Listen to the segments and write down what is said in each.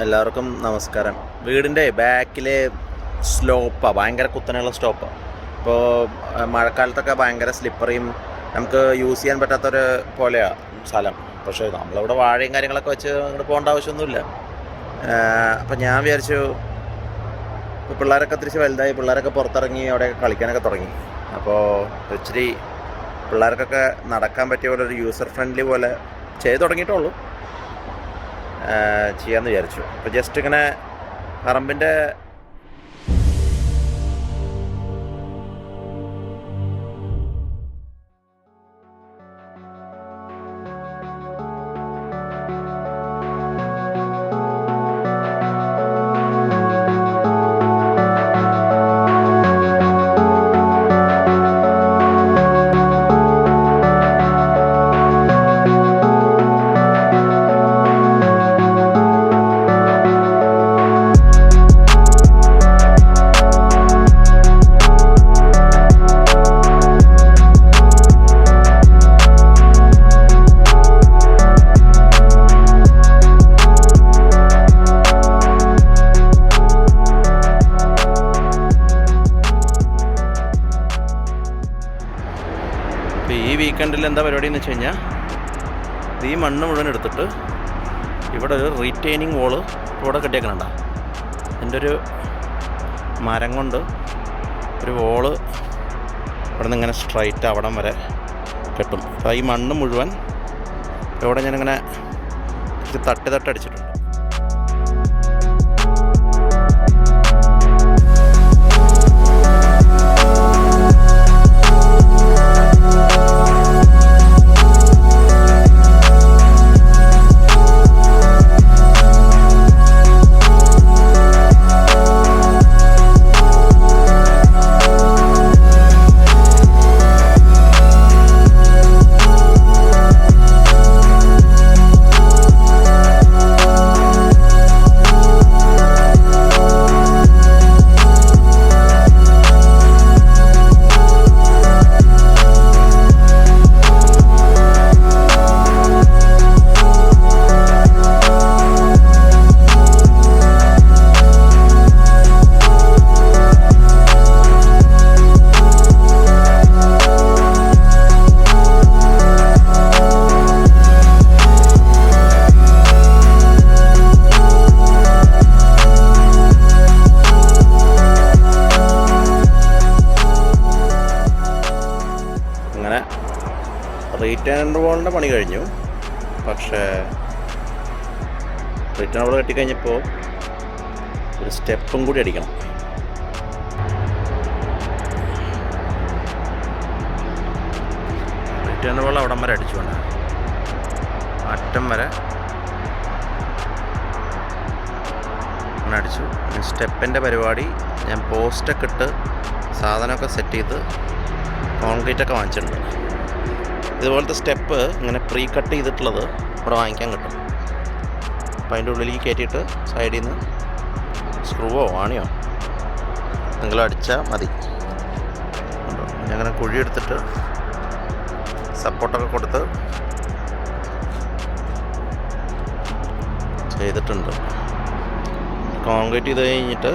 എല്ലാവർക്കും നമസ്കാരം. വീടിൻ്റെ ബാക്കിലെ സ്ലോപ്പാണ്, ഭയങ്കര കുത്തനെയുള്ള സ്റ്റോപ്പാണ്. ഇപ്പോൾ മഴക്കാലത്തൊക്കെ ഭയങ്കര സ്ലിപ്പറിയും നമുക്ക് യൂസ് ചെയ്യാൻ പറ്റാത്തൊരു പോലെയാണ് സ്ഥലം. പക്ഷേ നമ്മളിവിടെ വാഴയും കാര്യങ്ങളൊക്കെ വെച്ച് അങ്ങോട്ട് പോകേണ്ട ആവശ്യമൊന്നുമില്ല. അപ്പം ഞാൻ വിചാരിച്ചു, ഇപ്പോൾ പിള്ളേരൊക്കെ തിരിച്ച് വലുതായി, പിള്ളേരൊക്കെ പുറത്തിറങ്ങി അവിടെയൊക്കെ കളിക്കാനൊക്കെ തുടങ്ങി. അപ്പോൾ ഇച്ചിരി പിള്ളേർക്കൊക്കെ നടക്കാൻ പറ്റിയ പോലെ ഒരു യൂസർ ഫ്രണ്ട്ലി പോലെ ചെയ്ത് തുടങ്ങിയിട്ടുള്ളൂ, ചെയ്യാമെന്ന് വിചാരിച്ചു. അപ്പോൾ ജസ്റ്റ് ഇങ്ങനെ പറമ്പിൻ്റെ ഈ വീക്കെൻഡിൽ എന്താ പരിപാടി എന്ന് വെച്ച് കഴിഞ്ഞാൽ, ഈ മണ്ണ് മുഴുവൻ എടുത്തിട്ട് ഇവിടെ ഒരു റീറ്റെയിനിങ് വോള് ഇവിടെ കെട്ടിയേക്കണുണ്ട. എൻ്റെ ഒരു മരം കൊണ്ട് ഒരു വോള് ഇവിടെ നിന്ന് ഇങ്ങനെ സ്ട്രൈറ്റ് അവിടം വരെ കെട്ടും. അപ്പോൾ ഈ മണ്ണ് മുഴുവൻ ഇവിടെ ഞാനിങ്ങനെ തട്ടടിച്ചിട്ടുണ്ട്. റീറ്റേൺ വോളിൻ്റെ പണി കഴിഞ്ഞു. പക്ഷേ റീറ്റേൺ വോൾ കെട്ടിക്കഴിഞ്ഞപ്പോൾ ഒരു സ്റ്റെപ്പും കൂടി അടിക്കണം. റീറ്റേൺ വോൾ അവിടം വരെ അടിച്ചുകൊണ്ട് അറ്റം വരെ അങ്ങനെ അടിച്ചു. സ്റ്റെപ്പിൻ്റെ പരിപാടി ഞാൻ പോസ്റ്റൊക്കെ ഇട്ട് സാധനമൊക്കെ സെറ്റ് ചെയ്ത് കോൺക്രീറ്റൊക്കെ വാങ്ങിച്ചിട്ടുണ്ട്. ഇതുപോലത്തെ സ്റ്റെപ്പ് ഇങ്ങനെ പ്രീ കട്ട് ചെയ്തിട്ടുള്ളത് ഇവിടെ വാങ്ങിക്കാൻ കിട്ടും. അപ്പോൾ അതിൻ്റെ ഉള്ളിലേക്ക് കയറ്റിയിട്ട് സൈഡിൽ നിന്ന് സ്ക്രൂവോ ആണിയോ എന്തെങ്കിലും അടിച്ചാൽ മതി. അങ്ങനെ കുഴിയെടുത്തിട്ട് സപ്പോർട്ടൊക്കെ കൊടുത്ത് ചെയ്തിട്ടുണ്ട്. കോൺക്രീറ്റ് ചെയ്ത് കഴിഞ്ഞിട്ട്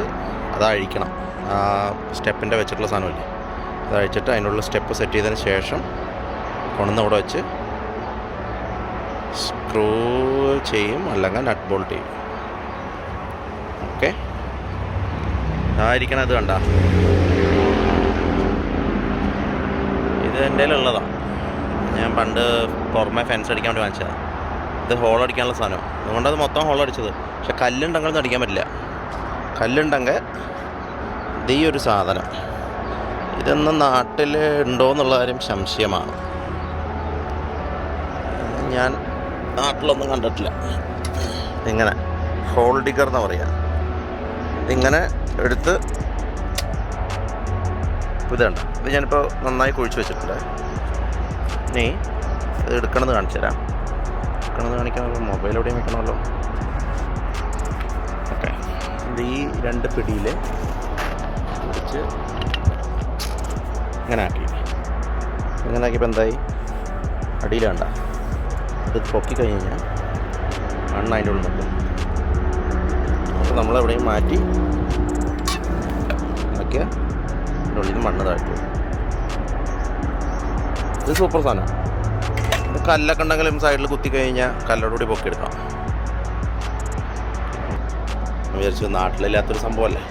അത് അഴിക്കണം. ആ സ്റ്റെപ്പിൻ്റെ വെച്ചിട്ടുള്ള സാധനമില്ലേ, അത് അഴിച്ചിട്ട് അതിനുള്ള സ്റ്റെപ്പ് സെറ്റ് ചെയ്തതിന് ശേഷം കൊണ്ടുവന്ന് അവിടെ വെച്ച് സ്ക്രൂ ചെയ്യും, അല്ലെങ്കിൽ നട്ട് ബോൾട്ട് ചെയ്യും. ഓക്കെ, ഇതായിരിക്കണം. ഇത് കണ്ട, ഇത് എൻ്റെ കയ്യിലുള്ളതാണ്. ഞാൻ പണ്ട് പുറമെ ഫെൻസ് അടിക്കാൻ വേണ്ടി വാങ്ങിച്ചതാണ്. ഇത് ഹോൾ അടിക്കാനുള്ള സാധനം, അതുകൊണ്ടത് മൊത്തം ഹോൾ അടിച്ചത്. പക്ഷെ കല്ലുണ്ടെങ്കിൽ ഒന്നും അടിക്കാൻ പറ്റില്ല. കല്ലുണ്ടെങ്കിൽ ഈ ഒരു സാധനം ഇതൊന്നും നാട്ടിൽ ഉണ്ടോ എന്നുള്ള കാര്യം സംശയമാണ്. ഞാൻ നാട്ടിലൊന്നും കണ്ടിട്ടില്ല. ഇങ്ങനെ ഹോൾ ഡിഗർ എന്ന് പറയുക. ഇതിങ്ങനെ എടുത്ത് ഇതുണ്ട്. ഇത് ഞാനിപ്പോൾ നന്നായി കുഴിച്ച് വെച്ചിട്ടുണ്ട്. ഇനി ഇത് എടുക്കണത് കാണിച്ചു തരാം. എടുക്കണത് കാണിക്കണമല്ലോ, മൊബൈലോടെയും വെക്കണമല്ലോ. ഓക്കെ, ഇത് ഈ രണ്ട് പിടിയിൽ പിടിച്ച് ഇങ്ങനെ ആക്കിയപ്പോൾ എന്തായി, അടിയിൽ വേണ്ട, ഇത് പൊക്കി കഴിഞ്ഞ് കഴിഞ്ഞാൽ മണ്ണ് അതിൻ്റെ ഉള്ളിൽ നിൽക്കും. നമ്മളെവിടെയും മാറ്റി നോക്കിയാൽ ഉള്ളിൽ നിന്ന് മണ്ണ് താഴ്ത്തു. ഇത് സൂപ്പർ സാധനം. കല്ലൊക്കെ ഉണ്ടെങ്കിലും സൈഡിൽ കുത്തി കഴിഞ്ഞാൽ കല്ലോടുകൂടി പൊക്കിയെടുക്കാം. വിചാരിച്ചു നാട്ടിലില്ലാത്തൊരു സംഭവമല്ലേ.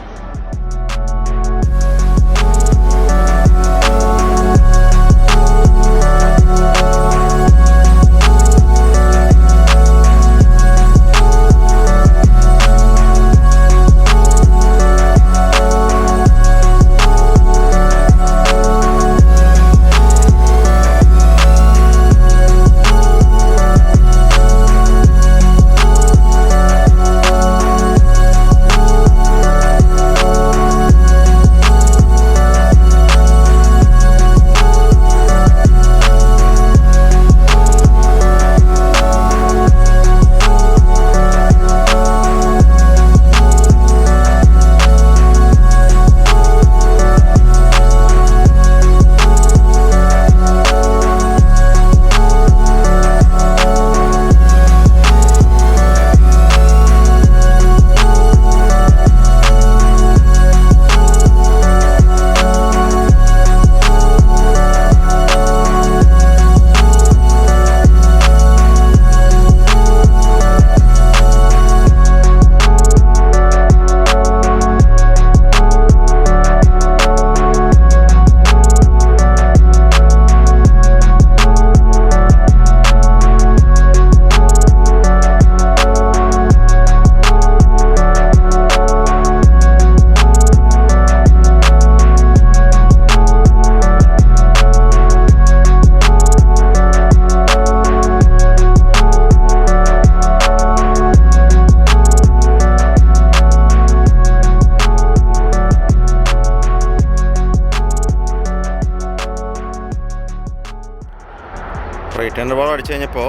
റൈറ്റ് ബോൾ അടിച്ചു കഴിഞ്ഞപ്പോൾ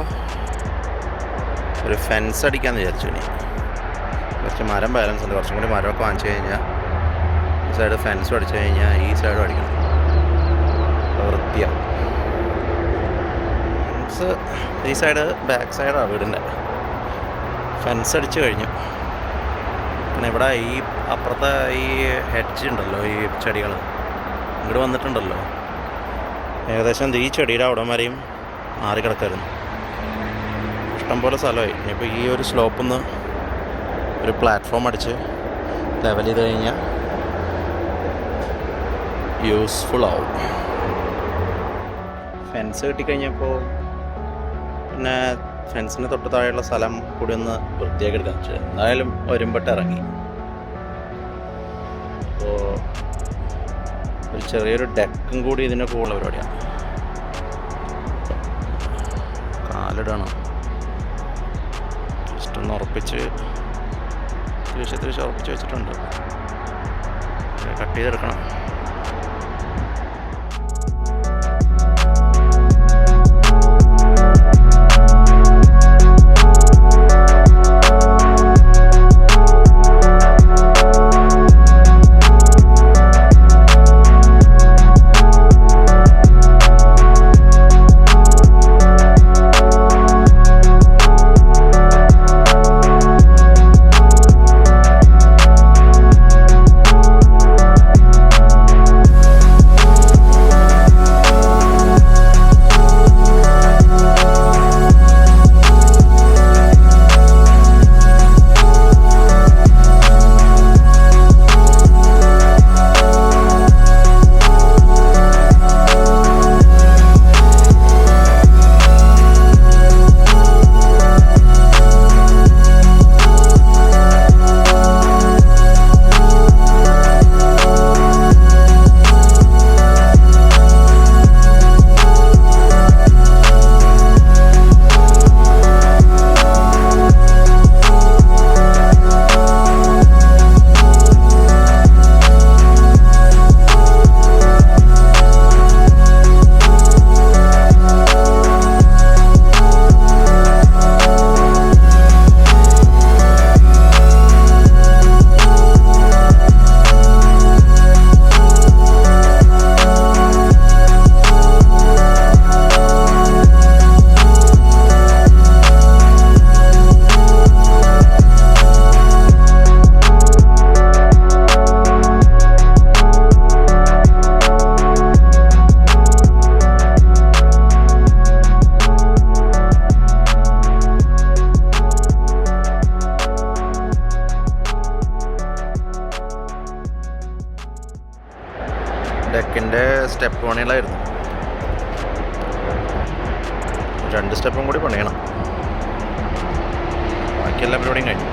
ഒരു ഫെൻസ് അടിക്കാമെന്ന് വിചാരിച്ചു. ഇനി കുറച്ച് മരം ബാലൻസ് ഉണ്ട്, കുറച്ചും കൂടി മരമൊക്കെ വാങ്ങിച്ചു കഴിഞ്ഞാൽ ഈ സൈഡ് ഫെൻസും അടിച്ചു കഴിഞ്ഞാൽ ഈ സൈഡും അടിക്കണം, വൃത്തിയാവും. ഫെൻസ് ഈ സൈഡ് ബാക്ക് സൈഡാണ് വീടിൻ്റെ. ഫെൻസ് അടിച്ചു കഴിഞ്ഞു. പിന്നെ ഇവിടെ ഈ അപ്പുറത്തെ ഈ ഹെഡ്ജ് ഉണ്ടല്ലോ, ഈ ചെടികൾ ഇങ്ങോട്ട് വന്നിട്ടുണ്ടല്ലോ, ഏകദേശം ഈ ചെടിയുടെ അവിടം വരെയും മാറി കിടക്കായിരുന്നു. ഇഷ്ടംപോലെ സ്ഥലമായി. ഇനിയിപ്പോൾ ഈ ഒരു സ്ലോപ്പിൽ നിന്ന് ഒരു പ്ലാറ്റ്ഫോം അടിച്ച് ലെവൽ ചെയ്ത് കഴിഞ്ഞാൽ യൂസ്ഫുൾ ആവും. ഫെൻസ് കിട്ടിക്കഴിഞ്ഞപ്പോൾ പിന്നെ ഫെൻസിന് തൊട്ട് താഴെയുള്ള സ്ഥലം കൂടി ഒന്ന് വൃത്തിയാക്കി എടുക്കാൻ വെച്ചാൽ എന്തായാലും ഒരുമ്പട്ട് ഇറങ്ങി. അപ്പോൾ ഒരു ചെറിയൊരു ഡെക്കും കൂടി ഇതിൻ്റെ കൂടെ പരിപാടിയാണ്. കാലിടണം, ജസ്റ്റ് ഒന്ന് ഉറപ്പിച്ച് തിരിച്ച് ഉറപ്പിച്ച് വെച്ചിട്ടുണ്ട്. കട്ട് ചെയ്തെടുക്കണം. ഡെക്കിൻ്റെ സ്റ്റെപ്പ് പണികളായിരുന്നു. 2 സ്റ്റെപ്പും കൂടി പണിയണം. ബാക്കി എല്ലാ പരിപാടിയും കഴിഞ്ഞു.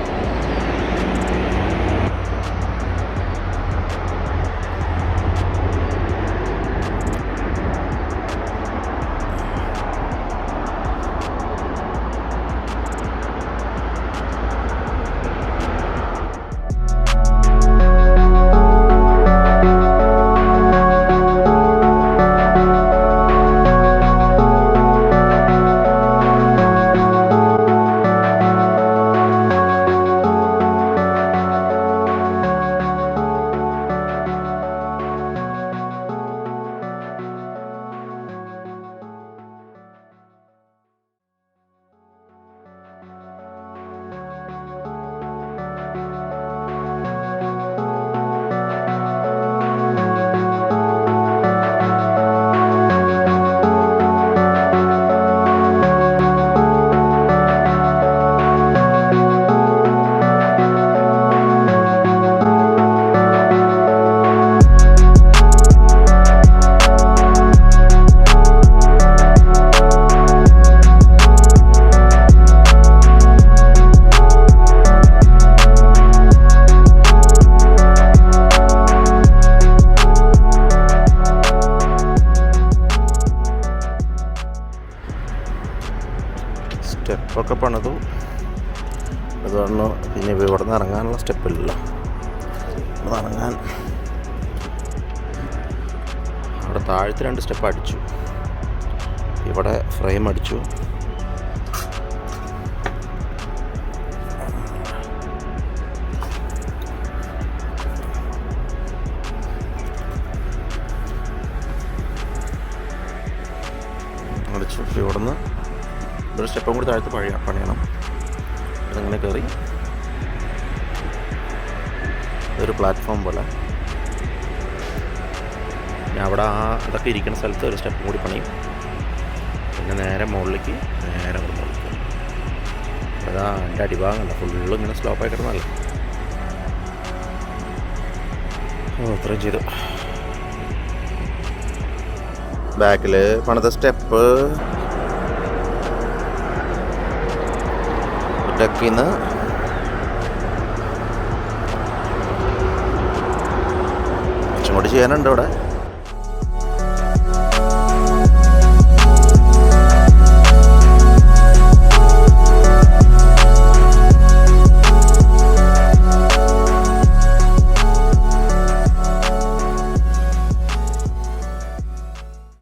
സ്റ്റെപ്പൊക്കെ പണിതു. അത് പറഞ്ഞു പിന്നെ ഇവിടെ നിന്ന് ഇറങ്ങാനുള്ള സ്റ്റെപ്പില്ലല്ലോ. ഇവിടെ ഇറങ്ങാൻ അവിടെ താഴത്ത് 2 സ്റ്റെപ്പ് അടിച്ചു. ഇവിടെ ഫ്രെയിം അടിച്ചു. ഇവിടെ നിന്ന് ഒരു സ്റ്റെപ്പും കൂടി താഴത്ത് പണിയണം. അതിങ്ങനെ കയറി ഇതൊരു പ്ലാറ്റ്ഫോം പോലെ. പിന്നെ അവിടെ അതൊക്കെ ഇരിക്കുന്ന സ്ഥലത്ത് ഒരു സ്റ്റെപ്പും കൂടി പണിയും. പിന്നെ നേരെ മുകളിലേക്ക് അതാ എൻ്റെ അടിഭാഗമല്ല, ഫുള്ള് ഇങ്ങനെ സ്ലോപ്പായി കിടന്നല്ലേ. അത്രയും ചെയ്തു. ബാക്കിൽ പണിത സ്റ്റെപ്പ് ഡെക്കിൽ നിന്ന് കുറച്ചും കൂടി ചെയ്യാനുണ്ട് ഇവിടെ.